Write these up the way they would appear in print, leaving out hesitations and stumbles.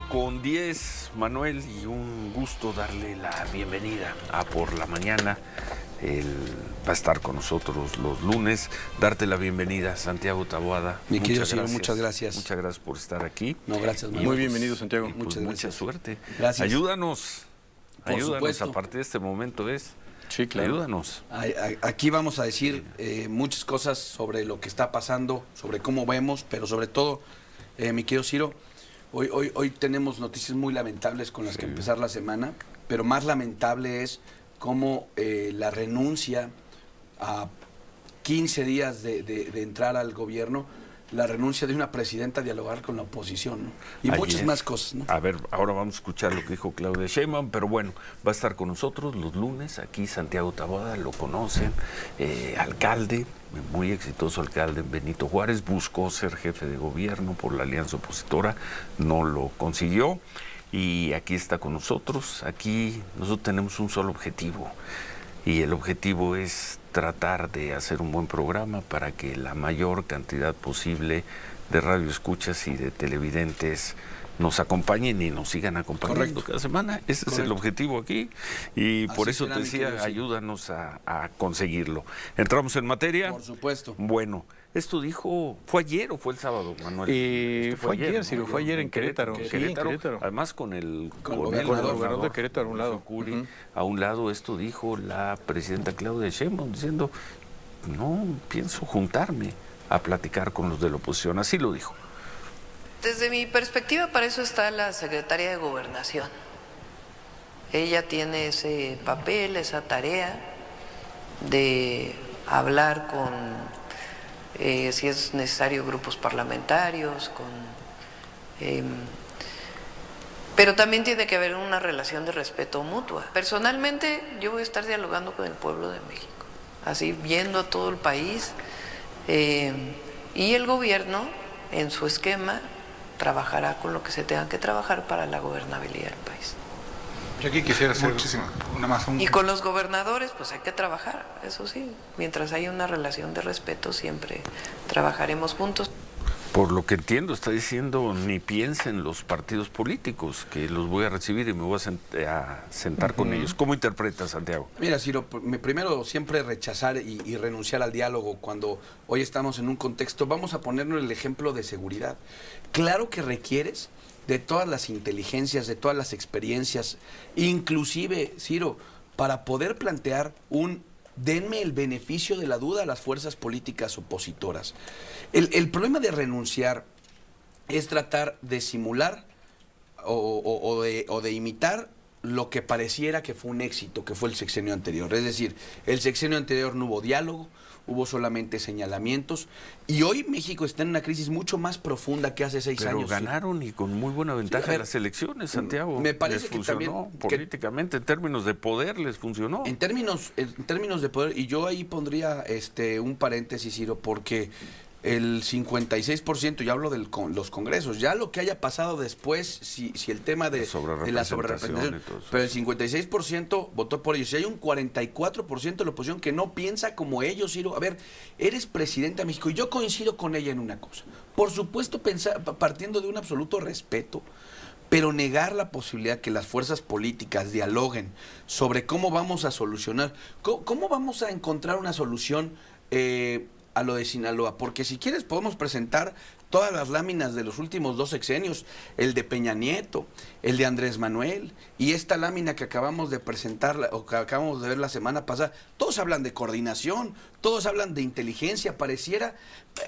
8:10, Manuel, y un gusto darle la bienvenida a Por la Mañana. Él va a estar con nosotros los lunes. Darte la bienvenida, Santiago Taboada. Mi querido Ciro, muchas gracias. Muchas gracias por estar aquí. No, gracias, Manuel. Muy bienvenido, Santiago. Pues, Muchas gracias. mucha suerte. Gracias. Ayúdanos. Por supuesto. A partir de este momento Sí, claro. Ayúdanos. Aquí vamos a decir muchas cosas sobre lo que está pasando, sobre cómo vemos, pero sobre todo, mi querido Ciro, hoy tenemos noticias muy lamentables con las que empezar la semana, pero más lamentable es cómo la renuncia a 15 días de entrar al gobierno, la renuncia de una presidenta a dialogar con la oposición, ¿no? Y muchas más cosas, ¿no? A ver, ahora vamos a escuchar lo que dijo Claudia Sheinbaum, pero bueno, va a estar con nosotros los lunes, aquí Santiago Taboada, lo conocen, alcalde, muy exitoso alcalde en Benito Juárez, buscó ser jefe de gobierno por la alianza opositora, no lo consiguió, y aquí está con nosotros. Aquí nosotros tenemos un solo objetivo, y el objetivo es tratar de hacer un buen programa para que la mayor cantidad posible de radioescuchas y de televidentes nos acompañen y nos sigan acompañando. Correcto. Cada semana. Ese Correcto. es el objetivo aquí, y Así por eso será, te mi decía, querido, sí. ayúdanos a conseguirlo. ¿Entramos en materia? Por supuesto. Bueno, esto dijo, ¿fue ayer o fue el sábado, Manuel? Esto Fue ayer, ¿no? Ciro, fue ayer en Querétaro. En Sí, Querétaro. en Querétaro. Además con el gobernador de Querétaro a un lado. Curi, Ujú. a un lado. Esto dijo la presidenta Claudia Sheinbaum, diciendo, no pienso juntarme a platicar con los de la oposición. Así lo dijo. Desde mi perspectiva, para eso está la Secretaría de Gobernación. Ella tiene ese papel, esa tarea de hablar con, si es necesario, grupos parlamentarios, pero también tiene que haber una relación de respeto mutua. Personalmente, yo voy a estar dialogando con el pueblo de México, así viendo a todo el país, y el gobierno, en su esquema, trabajará con lo que se tenga que trabajar para la gobernabilidad del país. Yo aquí quisiera hacer Y con los gobernadores, pues hay que trabajar, eso sí. Mientras haya una relación de respeto, siempre trabajaremos juntos. Por lo que entiendo, está diciendo, ni piensen los partidos políticos, que los voy a recibir y me voy a sentar con ellos. ¿Cómo interpretas, Santiago? Mira, Ciro, primero siempre rechazar y renunciar al diálogo cuando hoy estamos en un contexto. Vamos a ponernos el ejemplo de seguridad. Claro que requieres de todas las inteligencias, de todas las experiencias, inclusive, Ciro, para poder plantear denme el beneficio de la duda a las fuerzas políticas opositoras. El problema de renunciar es tratar de simular o de imitar lo que pareciera que fue un éxito, que fue el sexenio anterior. Es decir, el sexenio anterior no hubo diálogo, hubo solamente señalamientos, y hoy México está en una crisis mucho más profunda que hace 6 años. Pero ganaron y con muy buena ventaja Sí, a ver, las elecciones, Santiago. me parece les que funcionó también políticamente, en términos de poder, les funcionó. En términos de poder, y yo ahí pondría un paréntesis, Ciro, porque el 56%, ya hablo de los congresos, ya lo que haya pasado después, si el tema de la sobrerepresentación, pero el 56% votó por ellos, y hay un 44% de la oposición que no piensa como ellos, Ciro. A ver, eres presidenta de México, y yo coincido con ella en una cosa, por supuesto partiendo de un absoluto respeto, pero negar la posibilidad que las fuerzas políticas dialoguen sobre cómo vamos a solucionar, cómo vamos a encontrar una solución a lo de Sinaloa, porque si quieres podemos presentar todas las láminas de los últimos 2 sexenios, el de Peña Nieto, el de Andrés Manuel, y esta lámina que acabamos de presentar, o que acabamos de ver la semana pasada. Todos hablan de coordinación, todos hablan de inteligencia, pareciera.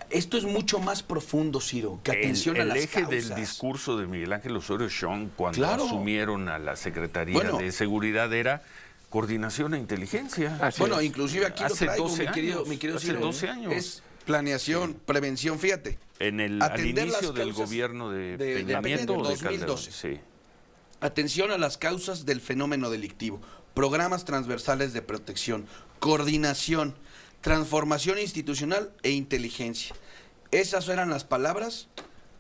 Esto es mucho más profundo, Ciro, que atención a las causas. El eje del discurso de Miguel Ángel Osorio Chong cuando asumieron a la Secretaría de Seguridad era coordinación e inteligencia. Bueno, inclusive aquí hace lo traigo, 12 mi querido hace Ciro. 12 años. Es planeación, prevención, fíjate. Al inicio del gobierno de Peña Nieto o de 2012. Calderón. Sí. Atención a las causas del fenómeno delictivo, programas transversales de protección, coordinación, transformación institucional e inteligencia. Esas eran las palabras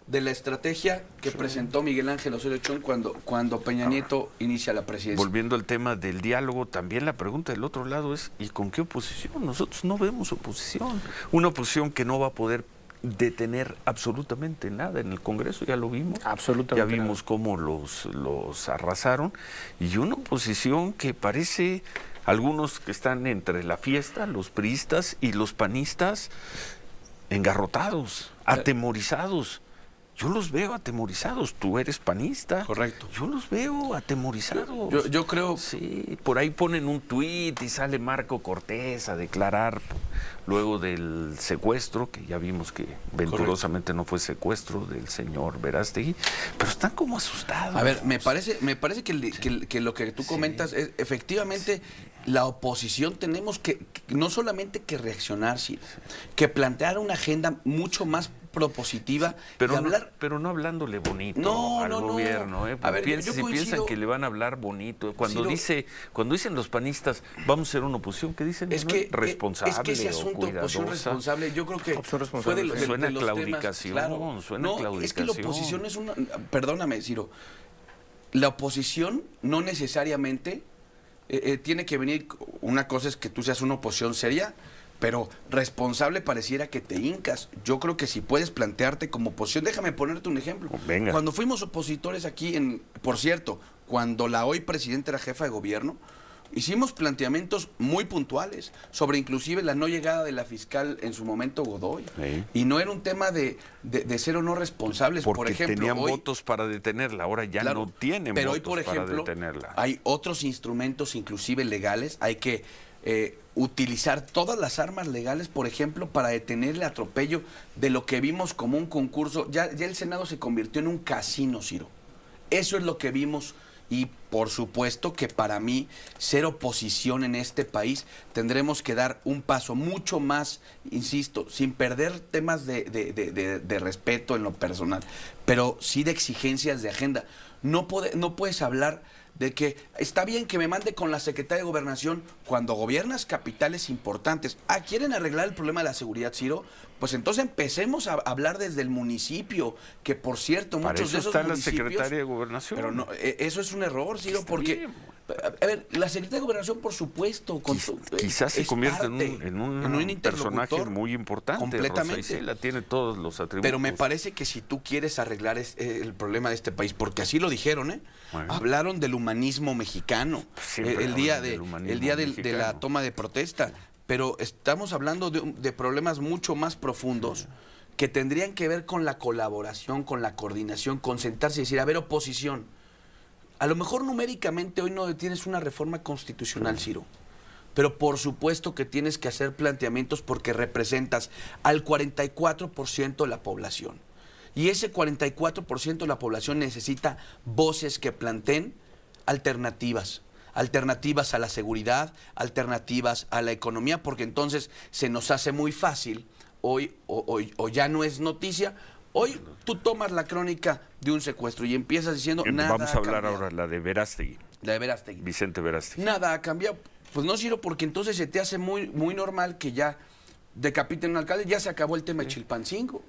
de la estrategia que presentó Miguel Ángel Osorio Chong cuando Peña Nieto inicia la presidencia. Volviendo al tema del diálogo, también la pregunta del otro lado es, ¿y con qué oposición? Nosotros no vemos oposición. Una oposición que no va a poder detener absolutamente nada en el Congreso, ya lo vimos. Absolutamente ya vimos cómo los arrasaron, y una oposición que parece, algunos que están entre la fiesta, los priistas y los panistas, engarrotados, atemorizados. Yo los veo atemorizados. Tú eres panista. Correcto. Yo los veo atemorizados. Yo creo... Sí, por ahí ponen un tuit y sale Marco Cortés a declarar luego del secuestro, que ya vimos que venturosamente no fue secuestro del señor Verástegui, pero están como asustados. A ver, me parece que lo que tú comentas es efectivamente la oposición tenemos que no solamente que reaccionar, sino que plantear una agenda mucho más propositiva, pero, hablar... pero no hablándole bonito al no. gobierno. A ver, si piensan que le van a hablar bonito, cuando dicen los panistas, vamos a ser una oposición, ¿qué dicen? Es que responsable, es que ese asunto de oposición responsable, yo creo que fue de los claudicación, temas, claro. Claudicación. Es que la oposición es una... Perdóname, Ciro. La oposición no necesariamente tiene que venir... Una cosa es que tú seas una oposición seria, pero responsable pareciera que te hincas. Yo creo que si puedes plantearte como oposición, déjame ponerte un ejemplo. Venga. Cuando fuimos opositores aquí, por cierto, cuando la hoy presidenta era jefa de gobierno, hicimos planteamientos muy puntuales sobre inclusive la no llegada de la fiscal en su momento Godoy. Sí. Y no era un tema de ser o no responsables. Porque por ejemplo, tenían votos para detenerla, ahora ya no tienen pero votos hoy, por ejemplo, para detenerla. Hay otros instrumentos inclusive legales, hay que utilizar todas las armas legales, por ejemplo, para detener el atropello de lo que vimos como un concurso. Ya el Senado se convirtió en un casino, Ciro. Eso es lo que vimos. Y por supuesto que para mí, ser oposición en este país, tendremos que dar un paso mucho más, insisto, sin perder temas de respeto en lo personal, pero sí de exigencias de agenda. No puedes hablar de que está bien que me mande con la secretaria de Gobernación cuando gobiernas capitales importantes. ¿Quieren arreglar el problema de la seguridad, Ciro? Pues entonces empecemos a hablar desde el municipio, que por cierto, muchos de esos está municipios... la secretaria de Gobernación. Pero no, eso es un error, Ciro, porque... A ver, la secretaria de Gobernación, por supuesto... Quizás se convierte en un personaje muy importante. Completamente. Rosa Isela tiene todos los atributos. Pero me parece que si tú quieres arreglar el problema de este país, porque así lo dijeron, bueno. Hablaron del humanismo mexicano, el día de la toma de protesta, pero estamos hablando de problemas mucho más profundos que tendrían que ver con la colaboración, con la coordinación, con sentarse y decir, a ver, oposición, a lo mejor numéricamente hoy no tienes una reforma constitucional, Ciro, pero por supuesto que tienes que hacer planteamientos porque representas al 44% de la población. Y ese 44% de la población necesita voces que planteen alternativas a la seguridad, alternativas a la economía, porque entonces se nos hace muy fácil, hoy ya no es noticia. Hoy tú tomas la crónica de un secuestro y empiezas diciendo nada. Vamos a hablar ahora la de Verástegui. La de Verástegui. Vicente Verástegui. Nada ha cambiado. Pues no, Ciro, porque entonces se te hace muy, muy normal que ya decapiten a un alcalde. Ya se acabó el tema de Chilpancingo.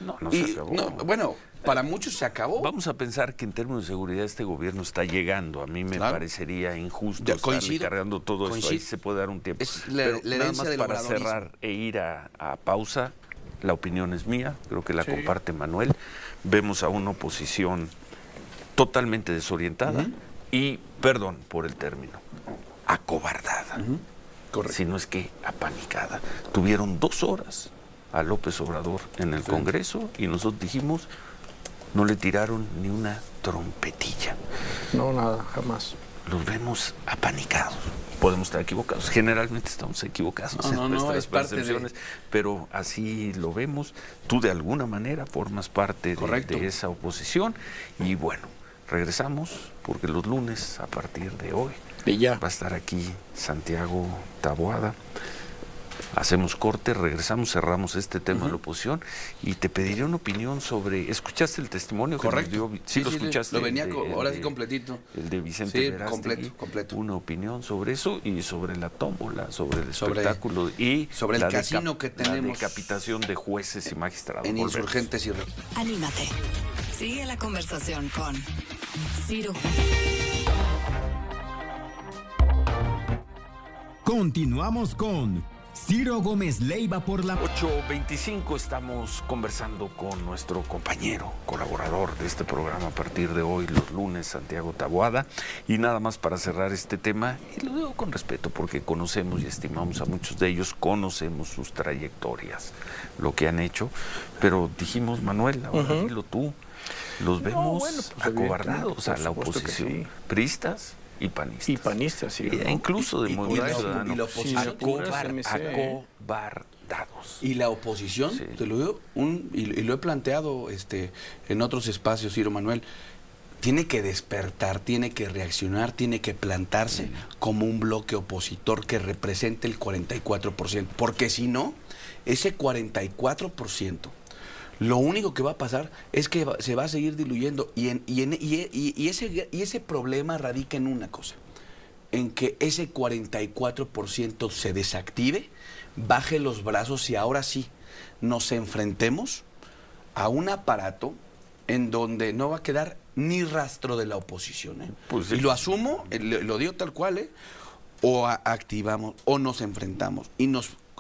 No se acabó. Bueno, para muchos se acabó. Vamos a pensar que en términos de seguridad este gobierno está llegando. A mí me parecería injusto estar cargando todo esto. Ahí se puede dar un tiempo. Es la herencia del para cerrar e ir a pausa, la opinión es mía, creo que la comparte Manuel. Vemos a una oposición totalmente desorientada y, perdón por el término, acobardada. Si no es que apanicada. Tuvieron 2 horas a López Obrador en el Congreso y nosotros dijimos, no le tiraron ni una trompetilla. No, nada, jamás. Los vemos apanicados. Podemos estar equivocados, generalmente estamos equivocados en nuestras percepciones, pero así lo vemos. Tú de alguna manera formas parte de esa oposición y bueno, regresamos porque los lunes a partir de hoy va a estar aquí Santiago Taboada. Hacemos corte, regresamos, cerramos este tema de la oposición y te pediría una opinión sobre... ¿Escuchaste el testimonio que nos dio? Sí, lo escuchaste. Lo venía ahora sí completito. El de Vicente Verástegui. completo. Una opinión sobre eso y sobre la tómbola, sobre el espectáculo y sobre el casino que tenemos. La decapitación de jueces y magistrados. En Insurgentes y... Anímate. Sigue la conversación con Ciro. Continuamos con Ciro Gómez Leiva por la... 8:25 estamos conversando con nuestro compañero, colaborador de este programa a partir de hoy, los lunes, Santiago Taboada. Y nada más para cerrar este tema, y lo digo con respeto porque conocemos y estimamos a muchos de ellos, conocemos sus trayectorias, lo que han hecho, pero dijimos, Manuel, ahora dilo tú, los vemos acobardados a la oposición, sí. Priistas y panistas. Y panistas, sí. E incluso de Movimiento Ciudadano. y la oposición, acobardados. Y la oposición, Sí. te lo digo, y lo he planteado en otros espacios, Ciro Manuel, tiene que despertar, tiene que reaccionar, tiene que plantarse como un bloque opositor que represente el 44%, porque si no, ese 44%, lo único que va a pasar es que se va a seguir diluyendo y ese problema radica en una cosa, en que ese 44% se desactive, baje los brazos y ahora sí nos enfrentemos a un aparato en donde no va a quedar ni rastro de la oposición. Pues sí. Y lo asumo, lo digo tal cual, o activamos o nos enfrentamos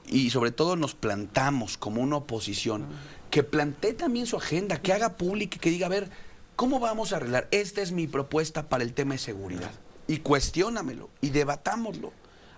y sobre todo nos plantamos como una oposición que plantee también su agenda, que haga pública y que diga, a ver, ¿cómo vamos a arreglar? Esta es mi propuesta para el tema de seguridad. Y cuestiónamelo y debatámoslo.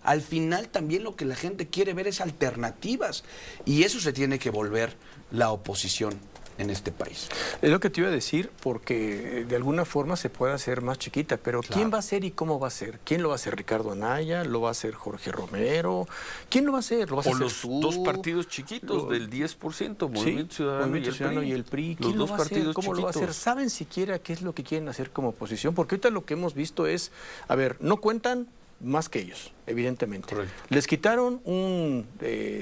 Al final también lo que la gente quiere ver es alternativas y eso se tiene que volver la oposición en este país. Es lo que te iba a decir, porque de alguna forma se puede hacer más chiquita, pero Claro. ¿quién va a ser y cómo va a ser? ¿Quién lo va a hacer? ¿Ricardo Anaya? ¿Lo va a hacer Jorge Romero? ¿Quién lo va a hacer? ¿Lo vas a O hacer los tú? dos partidos chiquitos del 10%, Movimiento Ciudadano, Movimiento Ciudadano y el PRI. ¿Quién lo va a hacer? ¿Cómo lo va a hacer? ¿Saben siquiera qué es lo que quieren hacer como oposición? Porque ahorita lo que hemos visto es, a ver, no cuentan más que ellos, evidentemente. Correcto. Les quitaron un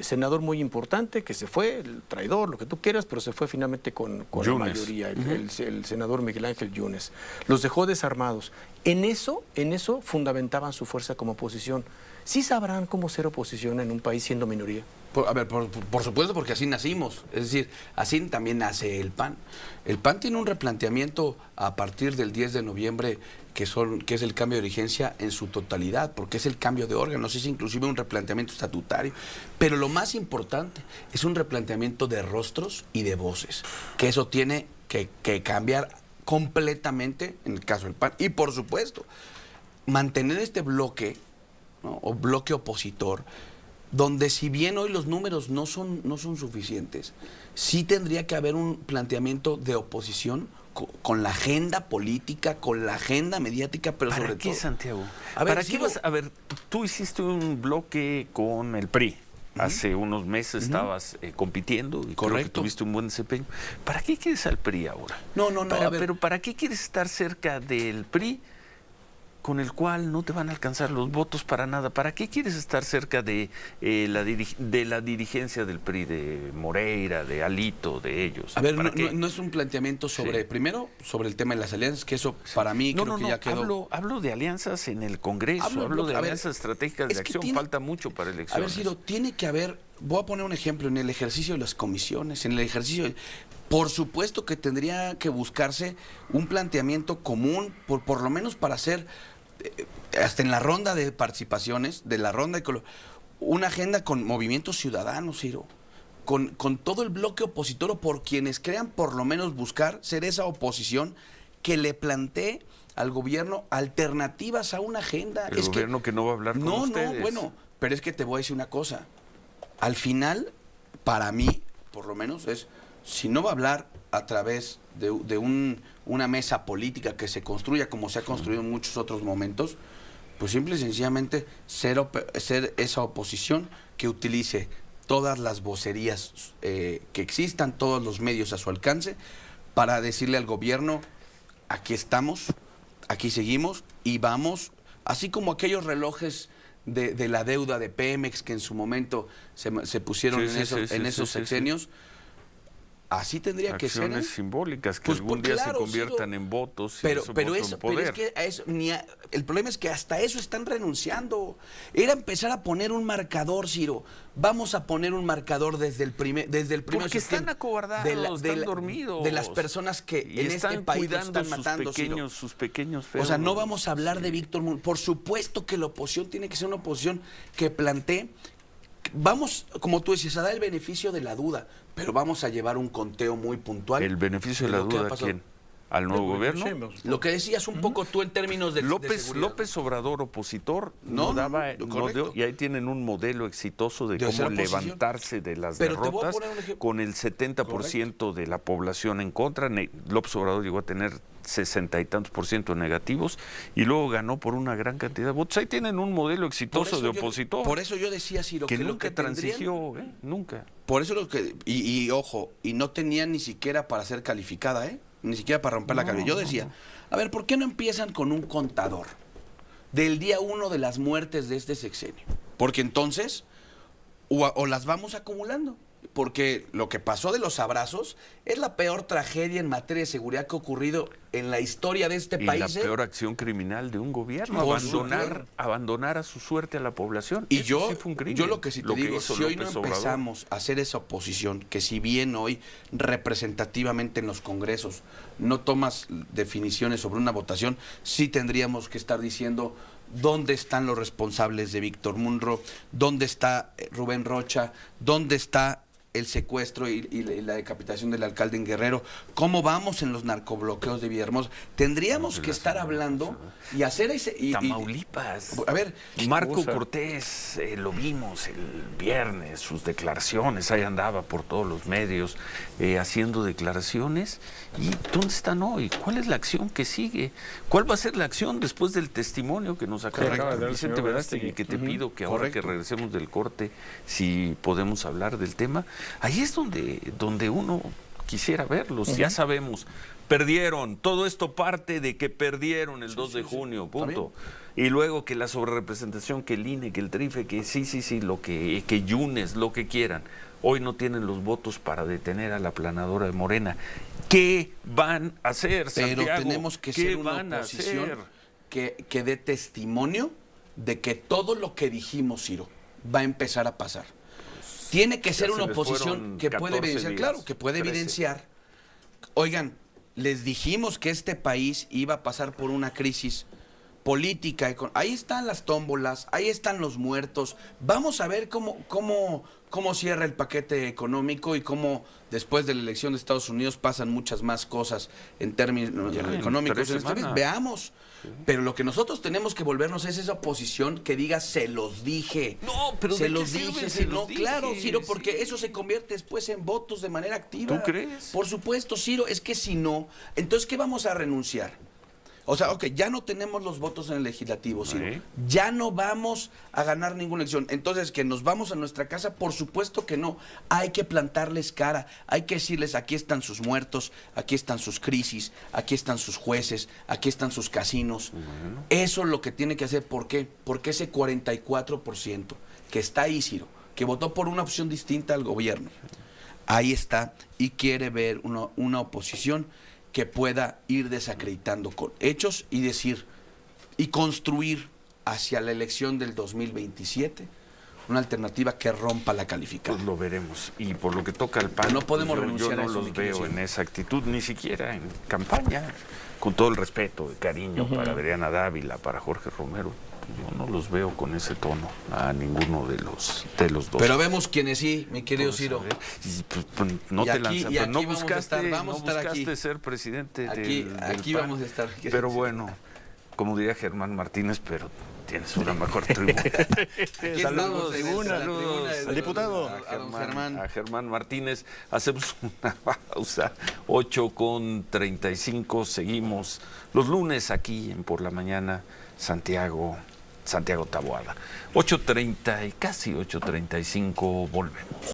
senador muy importante que se fue, el traidor, lo que tú quieras, pero se fue finalmente con la Yunes. mayoría, el senador Miguel Ángel Yunes. Los dejó desarmados. En eso fundamentaban su fuerza como oposición. ¿Sí sabrán cómo ser oposición en un país siendo minoría? Por supuesto, porque así nacimos. Es decir, así también nace el PAN. El PAN tiene un replanteamiento a partir del 10 de noviembre, que es el cambio de dirigencia en su totalidad, porque es el cambio de órganos, es inclusive un replanteamiento estatutario. Pero lo más importante es un replanteamiento de rostros y de voces, que eso tiene que cambiar completamente en el caso del PAN. Y por supuesto, mantener este bloque, ¿no? O bloque opositor, donde si bien hoy los números no son suficientes, sí tendría que haber un planteamiento de oposición con la agenda política, con la agenda mediática, pero ¿Para sobre qué, todo... Santiago? A ver, ¿Para qué Ciro, vas? A ver, tú hiciste un bloque con el PRI. Hace unos meses estabas compitiendo y creo que Correcto. tuviste un buen desempeño. ¿Para qué quieres al PRI ahora? No, a ver. Pero ¿para qué quieres estar cerca del PRI con el cual no te van a alcanzar los votos para nada? ¿Para qué quieres estar cerca de la dirigencia del PRI, de Moreira, de Alito, de ellos? A ver, ¿Para qué? no es un planteamiento sobre, Sí. primero, sobre el tema de las alianzas, que eso para mí creo que ya quedó... Hablo de alianzas en el Congreso, hablo de a ver, alianzas estratégicas de es que acción, falta mucho para A elecciones. ver, Ciro, tiene que haber, voy a poner un ejemplo, en el ejercicio de las comisiones, en el ejercicio, por supuesto que tendría que buscarse un planteamiento común, por lo menos para hacer, hasta en la ronda de participaciones, una agenda con movimientos ciudadanos, Ciro, con todo el bloque opositor o por quienes crean por lo menos buscar ser esa oposición que le plantee al gobierno alternativas a una agenda. El gobierno que no va a hablar con ustedes. No, bueno, pero es que te voy a decir una cosa. Al final, para mí, por lo menos, es, si no va a hablar a través de una mesa política que se construya como se ha construido en muchos otros momentos, pues simple y sencillamente ser esa oposición que utilice todas las vocerías que existan, todos los medios a su alcance, para decirle al gobierno, aquí estamos, aquí seguimos y vamos, así como aquellos relojes de la deuda de Pemex que en su momento se pusieron en esos sexenios. Así tendría que ser. Acciones simbólicas que Pues, algún pues, día claro, se conviertan Ciro, en votos. Pero en poder. es que a eso, el problema es que hasta eso están renunciando. Era empezar a poner un marcador, Ciro. Vamos a poner un marcador desde el primer Porque están acobardados, están dormidos. De las personas que y en están este país cuidando están matando, Ciro. sus pequeños O feudos. sea, no vamos a hablar de Víctor Muñoz. Por supuesto que la oposición tiene que ser una oposición que plantee vamos, como tú decías, a dar el beneficio de la duda, pero vamos a llevar un conteo muy puntual. ¿El beneficio de la lo que ha duda a pasado. quién? ¿Al nuevo gobierno? Lo que decías un poco tú en términos de seguridad. López Obrador, opositor, No, no dio, y ahí tienen un modelo exitoso de De cómo hacer oposición. levantarse de las Pero te voy a derrotas poner un ejemplo. con el 70% de la población en contra. López Obrador llegó a tener 60 y tantos % negativos y luego ganó por una gran cantidad de votos. Ahí tienen un modelo exitoso de opositor. Por eso yo decía, Ciro, que lo nunca tendrían- transigió, nunca. Por eso lo que y ojo, y no tenían ni siquiera para ser calificada, ni siquiera para romper la calificación. Yo decía, a ver, ¿por qué no empiezan con un contador del día 1 de las muertes de este sexenio? Porque entonces o las vamos acumulando. Porque lo que pasó de los abrazos es la peor tragedia en materia de seguridad que ha ocurrido en la historia de este Y país. la peor acción criminal de un gobierno, Por abandonar a su suerte a la población. Y Eso yo, sí fue un crimen, yo lo que sí te digo, hizo si hoy no López Obrador. empezamos a hacer esa oposición, que si bien hoy representativamente en los congresos no tomas definiciones sobre una votación, sí tendríamos que estar diciendo dónde están los responsables de Víctor Munro, dónde está Rubén Rocha, dónde está el secuestro y la decapitación del alcalde en Guerrero, cómo vamos en los narcobloqueos de Villahermosa. Tendríamos que estar hablando y hacer ese... Tamaulipas. A ver, Marco Cortés, lo vimos el viernes, sus declaraciones, ahí andaba por todos los medios haciendo declaraciones. ¿Y dónde están hoy? ¿Cuál es la acción que sigue? ¿Cuál va a ser la acción después del testimonio que nos acaba de dar Vicente Verástegui? Que te pido que ahora que regresemos del corte, si podemos hablar del tema. Ahí es donde uno quisiera verlos. Ya sabemos, perdieron. Todo esto parte de que perdieron el 2 de junio, punto. Y luego que la sobrerepresentación, que el INE, que el TRIFE, que sí, lo que Yunes, lo que quieran. Hoy no tienen los votos para detener a la aplanadora de Morena. ¿Qué van a hacer, Santiago? Pero tenemos que ser una oposición que dé testimonio de que todo lo que dijimos, Ciro, va a empezar a pasar. Tiene que ser una oposición que puede evidenciar, claro, que puede evidenciar. Oigan, les dijimos que este país iba a pasar por una crisis política. Ahí están las tómbolas, ahí están los muertos. Vamos a ver cómo cierra el paquete económico y cómo después de la elección de Estados Unidos pasan muchas más cosas en términos económicos. Veamos. Sí. Pero lo que nosotros tenemos que volvernos es esa oposición que diga, se los dije. No, pero se los dije. Claro, Ciro, porque sí. eso se convierte después en votos de manera activa. ¿Tú crees? Por supuesto, Ciro, es que si no, entonces ¿qué vamos a renunciar? O sea, ya no tenemos los votos en el legislativo, Ciro. ¿Sí? Ya no vamos a ganar ninguna elección. Entonces, ¿que nos vamos a nuestra casa? Por supuesto que no. Hay que plantarles cara. Hay que decirles, aquí están sus muertos, aquí están sus crisis, aquí están sus jueces, aquí están sus casinos. Bueno. Eso es lo que tiene que hacer. ¿Por qué? Porque ese 44% que está ahí, Ciro, que votó por una opción distinta al gobierno, ahí está y quiere ver una oposición que pueda ir desacreditando con hechos y decir y construir hacia la elección del 2027 una alternativa que rompa la calificación. Pues lo veremos. Y por lo que toca al PAN, no podemos renunciar yo no a eso, los veo en esa actitud, ni siquiera en campaña, con todo el respeto y cariño para Adriana Dávila, para Jorge Romero. Yo no los veo con ese tono a ninguno de los dos. Pero vemos quienes sí, mi querido Ciro. Pues, no y te aquí, lanzas, y aquí no vamos buscaste, a estar, no buscaste ser presidente del aquí PAN, vamos a estar. Pero bueno, como diría Germán Martínez, pero tienes una mejor tribuna. Saludos, al diputado. A Germán Martínez. Hacemos una pausa. 8:35. Seguimos los lunes aquí en Por la Mañana, Santiago Taboada. 8:30 y casi 8:35, volvemos.